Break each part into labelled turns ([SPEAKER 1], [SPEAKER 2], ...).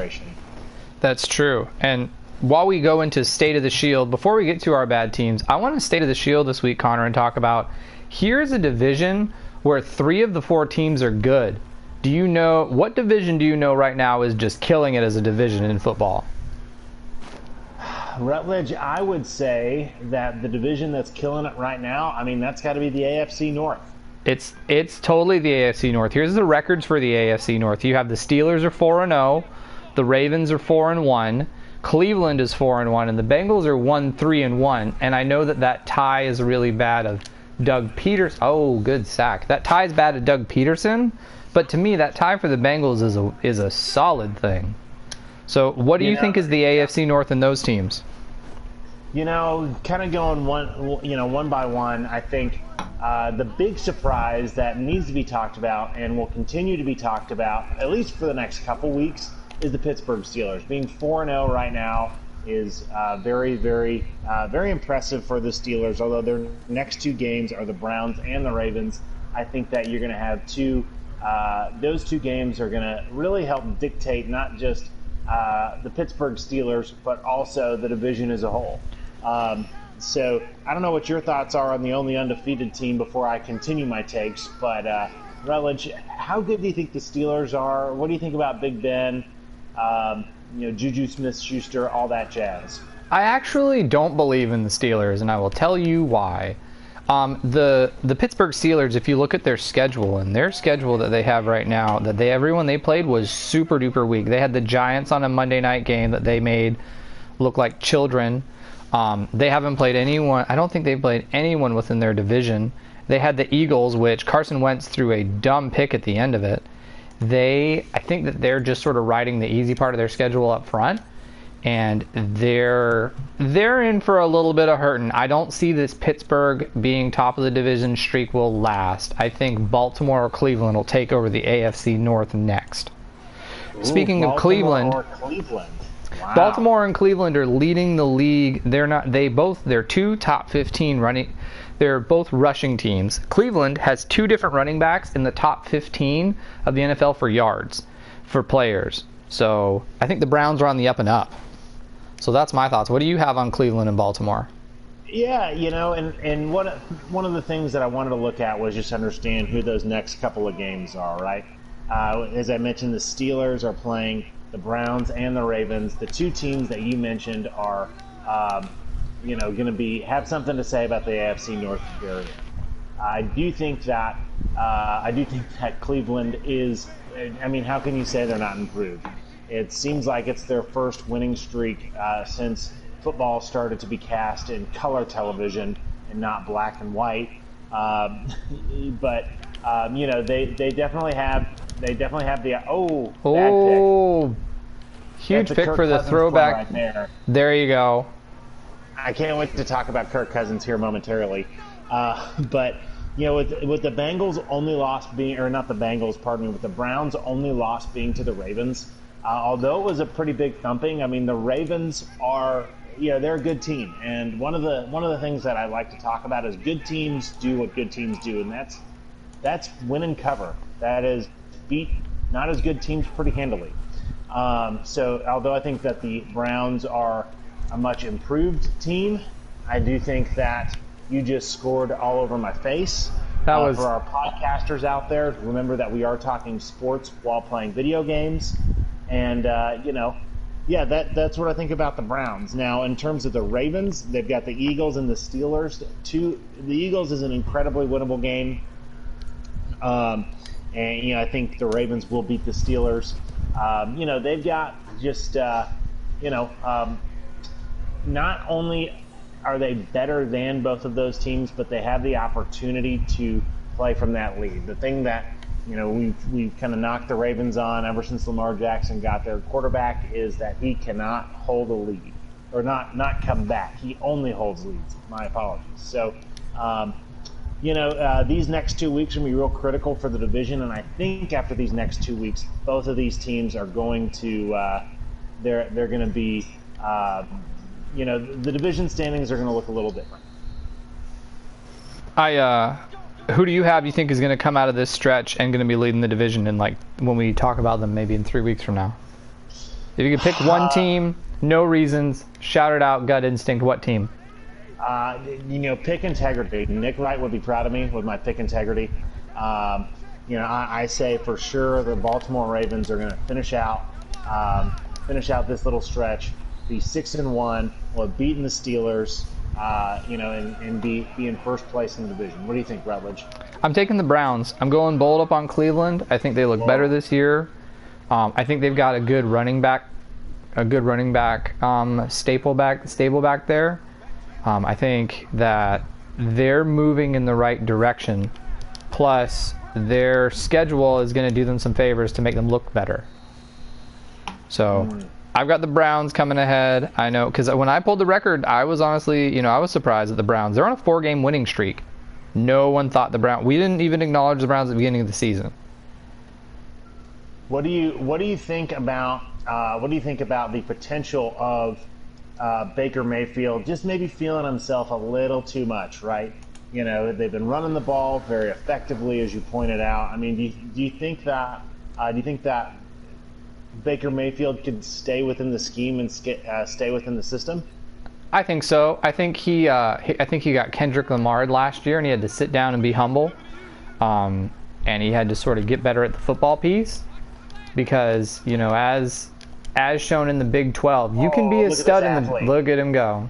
[SPEAKER 1] frustration.
[SPEAKER 2] That's true. And while we go into State of the Shield, before we get to our bad teams, I want to State of the Shield this week, Connor, and talk about here's a division where 3 of the 4 teams are good. Do you know, what division do you know right now is just killing it as a division in football?
[SPEAKER 1] Rutledge, I would say that the division that's killing it right now, I mean, that's got to be the AFC North.
[SPEAKER 2] It's totally the AFC North. Here's the records for the AFC North. You have the Steelers are 4-0, the Ravens are 4-1, Cleveland is 4-1, and the Bengals are 1-3-1. And I know that tie is really bad of Doug Peterson. Oh, good sack. That tie is bad of Doug Peterson, but to me, that tie for the Bengals is a solid thing. So what do you think is the AFC North in those teams?
[SPEAKER 1] You know, kind of going one by one, I think the big surprise that needs to be talked about and will continue to be talked about, at least for the next couple weeks, is the Pittsburgh Steelers. Being 4-0 right now is very, very, very impressive for the Steelers, although their next 2 games are the Browns and the Ravens. I think that you're going to have those 2 games are going to really help dictate not just the Pittsburgh Steelers, but also the division as a whole. So I don't know what your thoughts are on the only undefeated team before I continue my takes, but Rutledge, how good do you think the Steelers are? What do you think about Big Ben, Juju Smith-Schuster, all that jazz?
[SPEAKER 2] I actually don't believe in the Steelers, and I will tell you why. The Pittsburgh Steelers, if you look at their schedule, and their schedule that they have right now, everyone they played was super duper weak. They had the Giants on a Monday night game that they made look like children. They haven't played anyone. I don't think they've played anyone within their division. They had the Eagles, which Carson Wentz threw a dumb pick at the end of it. I think that they're just sort of riding the easy part of their schedule up front. And they're in for a little bit of hurting. I don't see this Pittsburgh being top of the division streak will last. I think Baltimore or Cleveland will take over the AFC North next. Speaking of Cleveland,
[SPEAKER 1] Wow.
[SPEAKER 2] Baltimore and Cleveland are leading the league. They're 2 top 15 running. They're both rushing teams. Cleveland has 2 different running backs in the top 15 of the NFL for yards for players. So I think the Browns are on the up and up. So that's my thoughts. What do you have on Cleveland and Baltimore?
[SPEAKER 1] Yeah, and one of the things that I wanted to look at was just understand who those next couple of games are, right? As I mentioned, the Steelers are playing the Browns and the Ravens. The 2 teams that you mentioned are, going to have something to say about the AFC North area. I do think that Cleveland is. I mean, how can you say they're not improved? It seems like it's their first winning streak since football started to be cast in color television and not black and white. But they definitely have the bad pick.
[SPEAKER 2] Huge pick for the throwback.
[SPEAKER 1] Right
[SPEAKER 2] there you go.
[SPEAKER 1] I can't wait to talk about Kirk Cousins here momentarily. But with the Bengals only loss being, or not the Bengals, pardon me, with the Browns only loss being to the Ravens, although it was a pretty big thumping. I mean, the Ravens are, they're a good team, and one of the things that I like to talk about is good teams do what good teams do, and that's win and cover. That is beat not as good teams pretty handily. So although I think that the Browns are a much improved team, I do think that you just scored all over my face. For our podcasters out there, remember that we are talking sports while playing video games. And, that's what I think about the Browns. Now, in terms of the Ravens, they've got the Eagles and the Steelers. The Eagles is an incredibly winnable game. And, I think the Ravens will beat the Steelers. They've got just, not only are they better than both of those teams, but they have the opportunity to play from that lead. The thing that, we've kind of knocked the Ravens on ever since Lamar Jackson got their quarterback is that he cannot hold a lead or not come back. He only holds leads. My apologies. So, these next 2 weeks are going to be real critical for the division, and I think after these next 2 weeks, both of these teams are going to they're going to be the division standings are going to look a little different.
[SPEAKER 2] Who do you have you think is going to come out of this stretch and going to be leading the division in, like, when we talk about them maybe in 3 weeks from now? If you could pick one team, no reasons, shout it out, gut instinct, what team?
[SPEAKER 1] Pick integrity. Nick Wright would be proud of me with my pick integrity. I say for sure the Baltimore Ravens are going to finish out this little stretch, be 6-1, will have beaten the Steelers, and be in first place in the division. What do you think, Rutledge?
[SPEAKER 2] I'm taking the Browns. I'm going bold up on Cleveland. I think they look better this year. I think they've got a good running back, stable back there. I think that they're moving in the right direction. Plus, their schedule is going to do them some favors to make them look better. So, I've got the Browns coming ahead. I know, because when I pulled the record, I was honestly, I was surprised at the Browns. They're on a 4-game winning streak. No one thought the Browns. We didn't even acknowledge the Browns at the beginning of the season.
[SPEAKER 1] What do you think about the potential of Baker Mayfield just maybe feeling himself a little too much, right? They've been running the ball very effectively, as you pointed out. I mean, do you think that Baker Mayfield could stay within the scheme and stay within the system?
[SPEAKER 2] I think so. I think he got Kendrick Lamar last year, and he had to sit down and be humble, and he had to sort of get better at the football piece, because as shown in the Big 12, you can be a stud in the. Look at him go.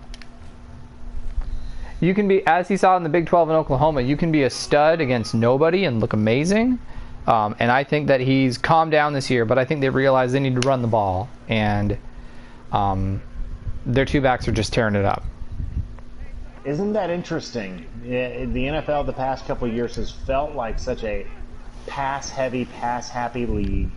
[SPEAKER 2] You can be, as he saw in the Big 12 in Oklahoma, you can be a stud against nobody and look amazing. And I think that he's calmed down this year, but I think they realize they need to run the ball, and their two backs are just tearing it up.
[SPEAKER 1] Isn't that interesting? The NFL the past couple of years has felt like such a pass-heavy, pass-happy league,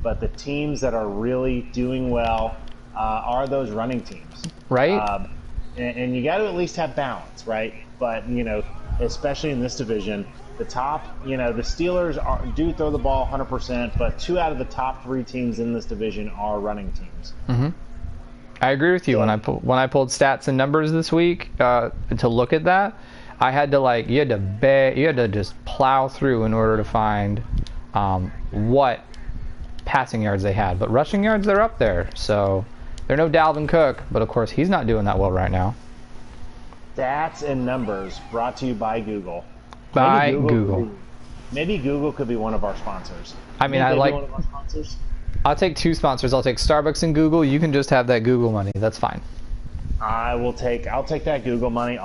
[SPEAKER 1] but the teams that are really doing well are those running teams.
[SPEAKER 2] Right.
[SPEAKER 1] And you got to at least have balance, right? But, especially in this division, the top, the Steelers do throw the ball 100%, but 2 out of the top 3 teams in this division are running teams.
[SPEAKER 2] Mm-hmm. I agree with you. When I pulled stats and numbers this week to look at that, I had to you had to just plow through in order to find what passing yards they had. But rushing yards, they're up there. So they're no Dalvin Cook, but of course he's not doing that well right now.
[SPEAKER 1] Stats and numbers brought to you by Google.
[SPEAKER 2] By Google.
[SPEAKER 1] Maybe Google could be one of our sponsors.
[SPEAKER 2] I mean, I like.
[SPEAKER 1] One of our sponsors?
[SPEAKER 2] I'll take 2 sponsors. I'll take Starbucks and Google. You can just have that Google money. That's fine.
[SPEAKER 1] I'll take that Google money.